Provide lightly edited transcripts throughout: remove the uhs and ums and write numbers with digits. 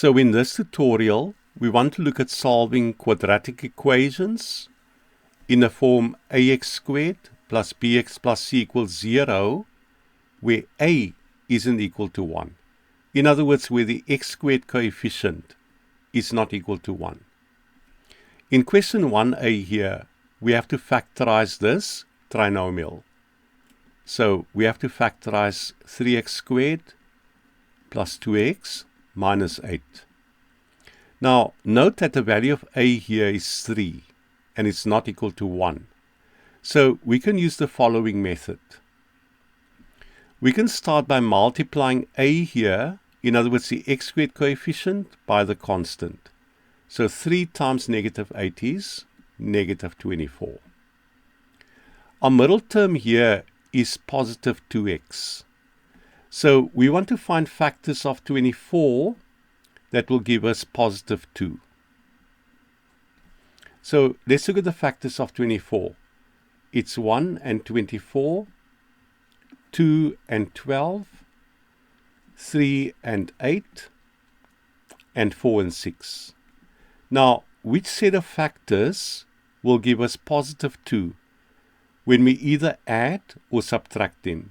So in this tutorial, we want to look at solving quadratic equations in the form ax squared plus bx plus c equals 0, where a isn't equal to 1. In other words, where the x squared coefficient is not equal to 1. In question 1a here, we have to factorize this trinomial. So we have to factorize 3x squared plus 2x minus 8. Now, note that the value of a here is 3, and it's not equal to 1. So we can use the following method. We can start by multiplying a here, in other words, the x squared coefficient, by the constant. So 3 times negative 8 is negative 24. Our middle term here is positive 2x. So we want to find factors of 24 that will give us positive 2. So let's look at the factors of 24. It's 1 and 24, 2 and 12, 3 and 8, and 4 and 6. Now, which set of factors will give us positive 2 when we either add or subtract them?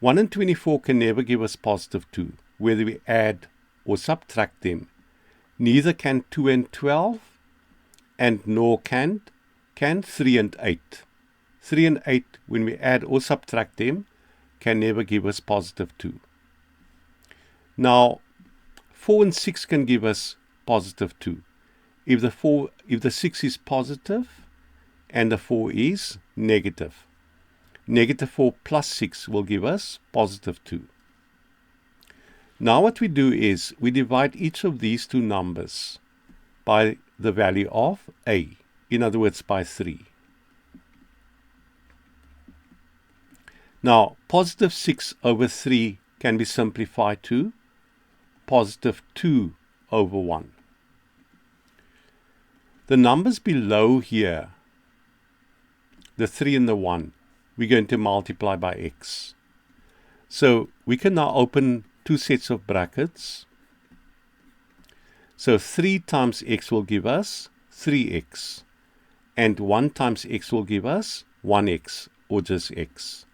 1 and 24 can never give us positive 2, whether we add or subtract them. Neither can 2 and 12, and nor can 3 and 8. 3 and 8, when we add or subtract them, can never give us positive 2. Now, 4 and 6 can give us positive 2. If the 6 is positive and the 4 is negative. Negative 4 plus 6 will give us positive 2. Now what we do is we divide each of these two numbers by the value of a, in other words by 3. Now positive 6 over 3 can be simplified to positive 2 over 1. The numbers below here, the 3 and the 1, we're going to multiply by x. So we can now open two sets of brackets. So 3 times x will give us 3x, and 1 times x will give us 1x, or just x.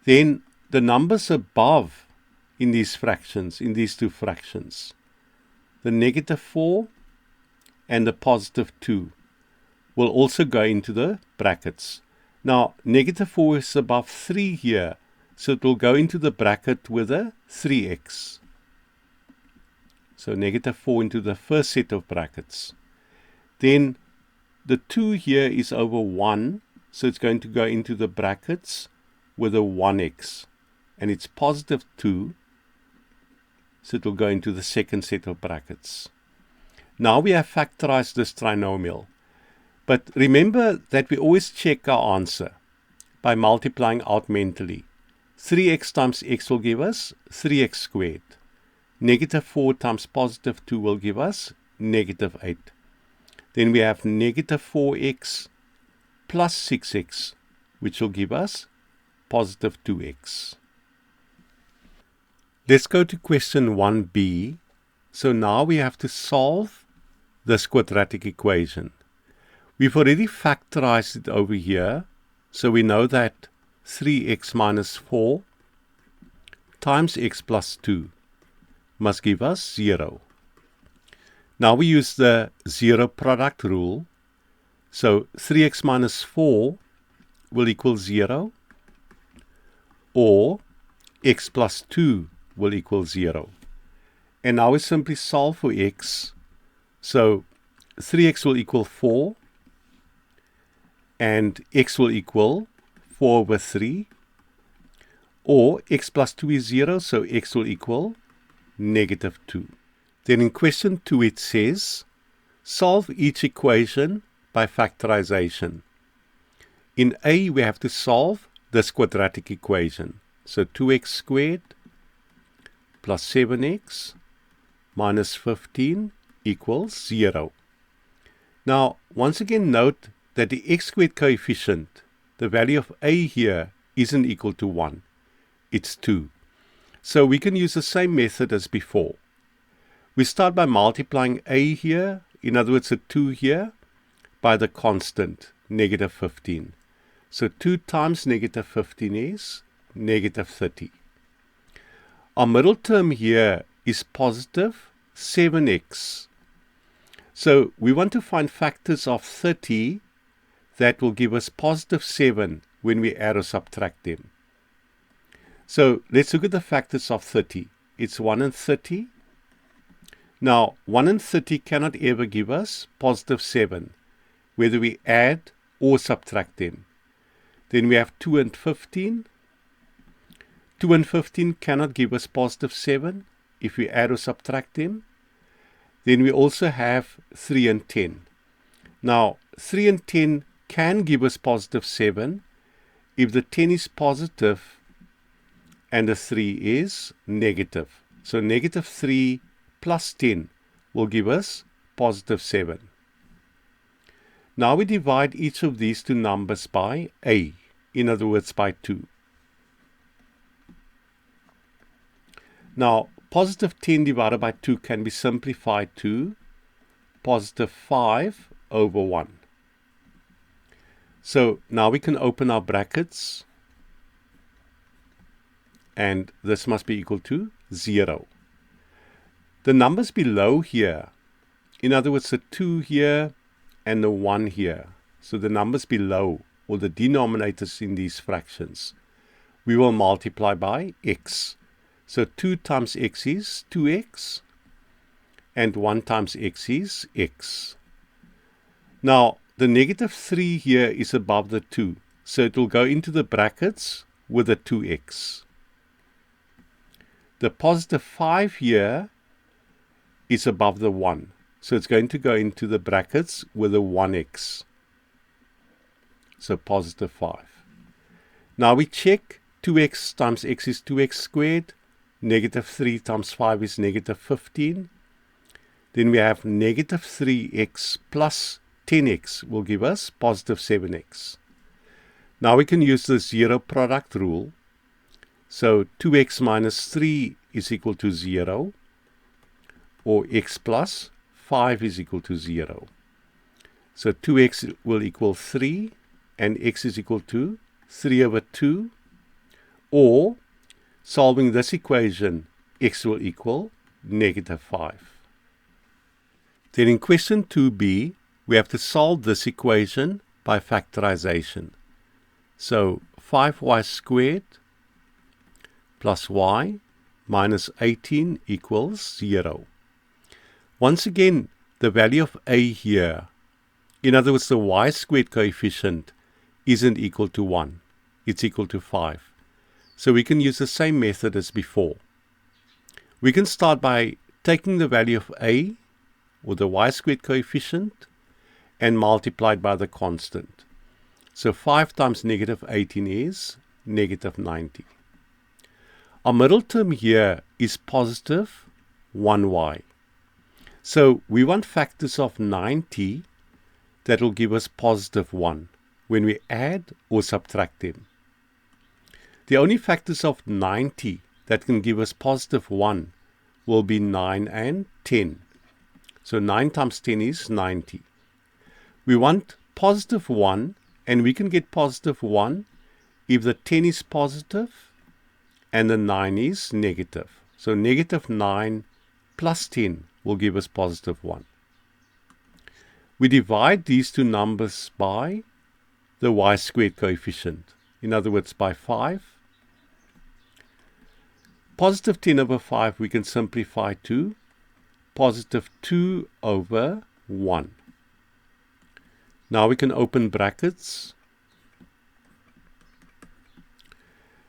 Then the numbers above in these fractions, in these two fractions, the negative 4 and the positive 2 will also go into the brackets. Now, negative 4 is above 3 here, so it will go into the bracket with a 3x. So negative 4 into the first set of brackets. Then the 2 here is over 1, so it's going to go into the brackets with a 1x. And it's positive 2, so it will go into the second set of brackets. Now we have factorized this trinomial. But remember that we always check our answer by multiplying out mentally. 3x times x will give us 3x squared. Negative 4 times positive 2 will give us negative 8. Then we have negative 4x plus 6x, which will give us positive 2x. Let's go to question 1b. So now we have to solve this quadratic equation. We've already factorized it over here, so we know that 3x minus 4 times x plus 2 must give us 0. Now we use the zero product rule, so 3x minus 4 will equal 0, or x plus 2 will equal 0. And now we simply solve for x, so 3x will equal 4, and x will equal 4 over 3, or x plus 2 is 0, so x will equal negative 2. Then in question 2 it says, solve each equation by factorization. In A we have to solve this quadratic equation. So 2x squared plus 7x minus 15 equals 0. Now once again note that the x squared coefficient, the value of a here, isn't equal to 1. It's 2. So we can use the same method as before. We start by multiplying a here, in other words a 2 here, by the constant, negative 15. So 2 times negative 15 is negative 30. Our middle term here is positive 7x. So we want to find factors of 30 that will give us positive 7 when we add or subtract them. So let's look at the factors of 30. It's 1 and 30. Now 1 and 30 cannot ever give us positive 7, whether we add or subtract them. Then we have 2 and 15. 2 and 15 cannot give us positive 7 if we add or subtract them. Then we also have 3 and 10. Now 3 and 10 can give us positive 7 if the 10 is positive and the 3 is negative. So negative 3 plus 10 will give us positive 7. Now we divide each of these two numbers by a, in other words by 2. Now positive 10 divided by 2 can be simplified to positive 5 over 1. So now we can open our brackets, and this must be equal to 0. The numbers below here, in other words the 2 here and the 1 here, so the numbers below, or the denominators in these fractions, we will multiply by x. So 2 times x is 2x, and 1 times x is x. Now the negative 3 here is above the 2, so it will go into the brackets with a 2x. The positive 5 here is above the 1, so it's going to go into the brackets with a 1x. So positive 5. Now we check 2x times x is 2x squared. Negative 3 times 5 is negative 15. Then we have negative 3x plus 10x will give us positive 7x. Now we can use the zero product rule. So 2x minus 3 is equal to 0, or x plus 5 is equal to 0. So 2x will equal 3, and x is equal to 3 over 2, or solving this equation, x will equal negative 5. Then in question 2b, we have to solve this equation by factorization. So 5y squared plus y minus 18 equals 0. Once again, the value of a here, in other words the y squared coefficient, isn't equal to 1. It's equal to 5. So we can use the same method as before. We can start by taking the value of a, or the y squared coefficient, and multiply it by the constant. So 5 times negative 18 is negative 90. Our middle term here is positive 1y. So we want factors of 90 that will give us positive 1 when we add or subtract them. The only factors of 90 that can give us positive 1 will be 9 and 10. So 9 times 10 is 90. We want positive 1, and we can get positive 1 if the 10 is positive and the 9 is negative. So negative 9 plus 10 will give us positive 1. We divide these two numbers by the y squared coefficient, in other words by 5. Positive 10 over 5 we can simplify to positive 2 over 1. Now we can open brackets.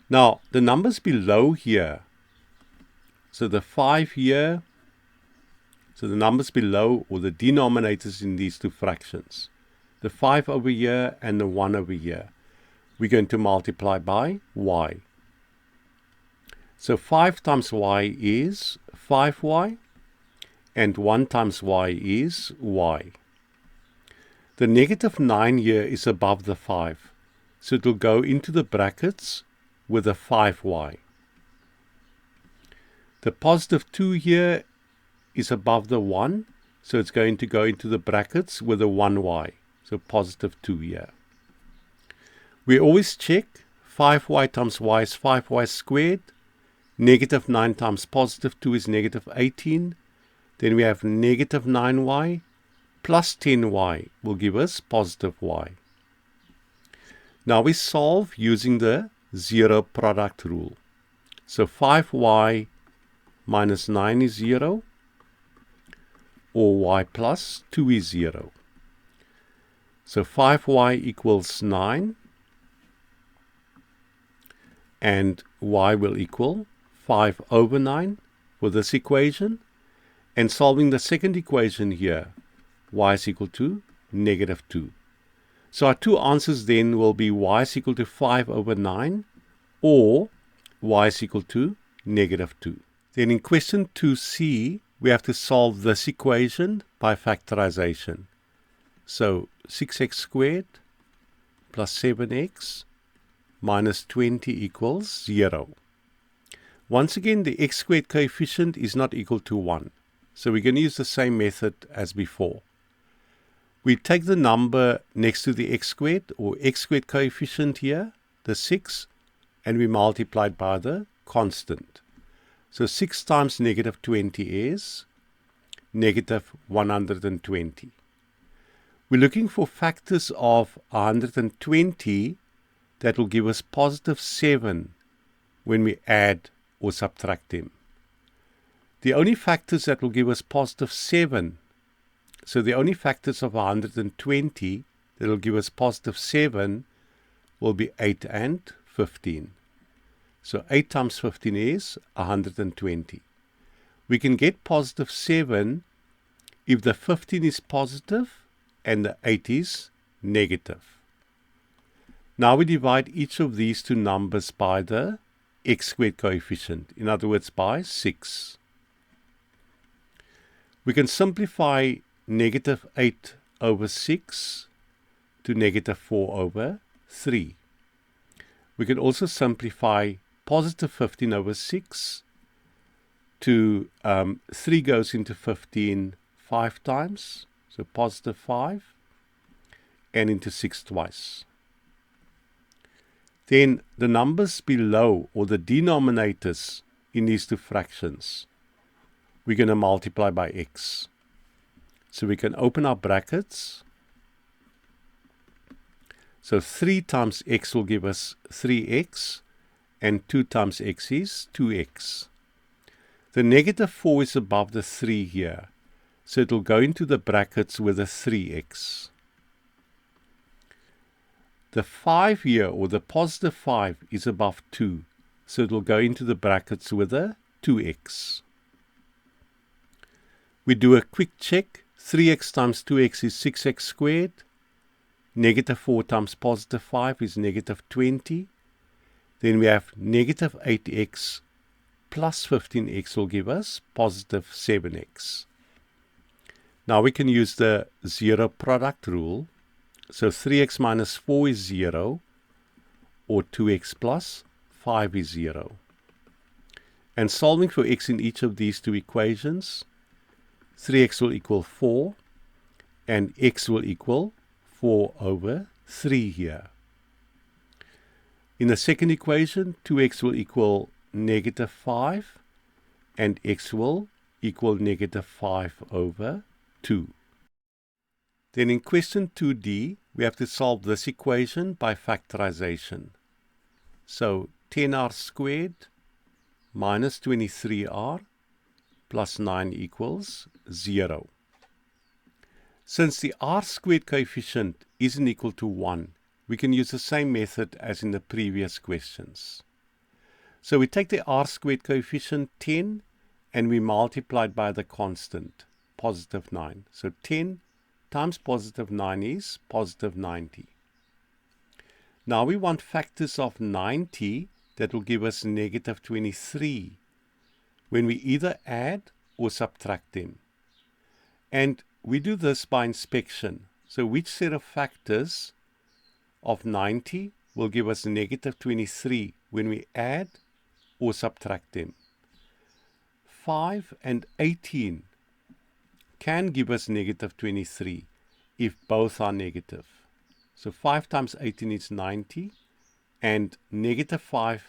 Now the numbers below here, so the 5 here, so the numbers below, or the denominators in these two fractions, the 5 over here and the 1 over here, we're going to multiply by y. So 5 times y is 5y, and 1 times y is y. The negative 9 here is above the 5, so it will go into the brackets with a 5y. The positive 2 here is above the 1, so it's going to go into the brackets with a 1y. So positive 2 here. We always check 5y times y is 5y squared. Negative 9 times positive 2 is negative 18. Then we have negative 9y plus 10y will give us positive y. Now we solve using the zero product rule. So 5y minus 9 is 0, or y plus 2 is 0. So 5y equals 9, and y will equal 5 over 9 for this equation. And solving the second equation here, y is equal to negative 2. So our two answers then will be y is equal to 5 over 9 or y is equal to negative 2. Then in question 2c, we have to solve this equation by factorization. So 6x squared plus 7x minus 20 equals 0. Once again, the x squared coefficient is not equal to 1. So we're going to use the same method as before. We take the number next to the x squared or x squared coefficient here, the 6, and we multiply it by the constant. So 6 times negative 20 is negative 120. We're looking for factors of 120 that will give us positive 7 when we add or subtract them. The only factors that will give us positive 7, so the only factors of 120 that will give us positive 7 will be 8 and 15. So 8 times 15 is 120. We can get positive 7 if the 15 is positive and the 8 is negative. Now we divide each of these two numbers by the x squared coefficient, in other words by 6. We can simplify negative 8 over 6 to negative 4 over 3. We can also simplify positive 15 over 6 to 3 goes into 15 5 times, so positive 5, and into 6 twice. Then the numbers below, or the denominators in these two fractions, we're going to multiply by x. So we can open our brackets. So 3 times x will give us 3x, and 2 times x is 2x. The negative 4 is above the 3 here, so it will go into the brackets with a 3x. The 5 here, or the positive 5, is above 2, so it will go into the brackets with a 2x. We do a quick check. 3x times 2x is 6x squared. Negative 4 times positive 5 is negative 20. Then we have negative 8x plus 15x will give us positive 7x. Now we can use the zero product rule. So 3x minus 4 is 0, or 2x plus 5 is 0. And solving for x in each of these two equations, 3x will equal 4, and x will equal 4 over 3 here. In the second equation, 2x will equal negative 5, and x will equal negative 5 over 2. Then in question 2d, we have to solve this equation by factorization. So 10r squared minus 23r plus 9 equals 0. Since the r squared coefficient isn't equal to 1, we can use the same method as in the previous questions. So we take the r squared coefficient 10 and we multiply it by the constant, positive 9. So 10 times positive 9 is positive 90. Now we want factors of 90 that will give us negative 23 when we either add or subtract them. And we do this by inspection. So which set of factors of 90 will give us negative 23 when we add or subtract them? 5 and 18 can give us negative 23 if both are negative. So 5 times 18 is 90, and negative 5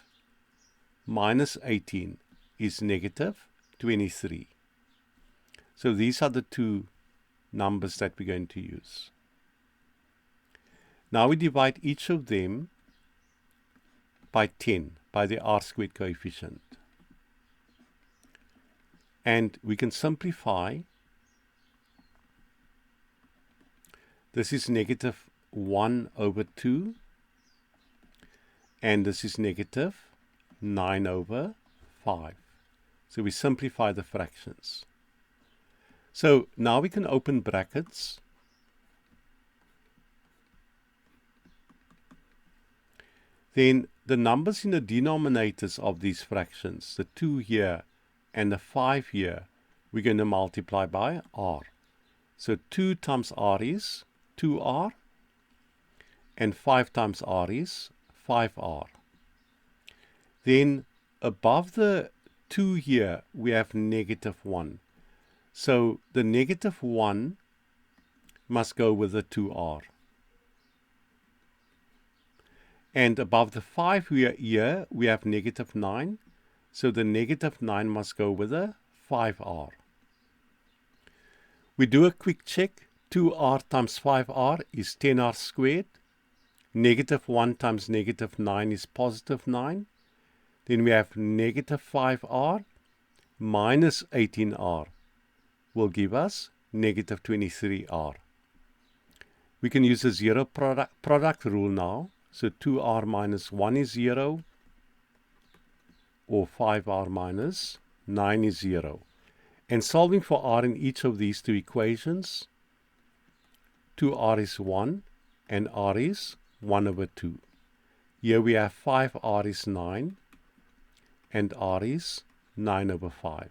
minus 18 is negative 23. So these are the two numbers that we're going to use. Now we divide each of them by 10, by the r-squared coefficient. And we can simplify. This is negative 1 over 2, and this is negative 9 over 5. So we simplify the fractions. So now we can open brackets. Then the numbers in the denominators of these fractions, the 2 here and the 5 here, we're going to multiply by r. So 2 times r is 2r, and 5 times r is 5r. Then above the 2 here, we have negative 1. So the negative 1 must go with the 2r. And above the 5 here, we have negative 9. So the negative 9 must go with a 5r. We do a quick check. 2r times 5r is 10r squared. Negative 1 times negative 9 is positive 9. Then we have negative 5r minus 18r will give us negative 23r. We can use the zero product rule now. So 2r minus 1 is 0, or 5r minus 9 is 0. And solving for r in each of these two equations, 2r is 1 and r is 1 over 2. Here we have 5r is 9 and r is 9 over 5.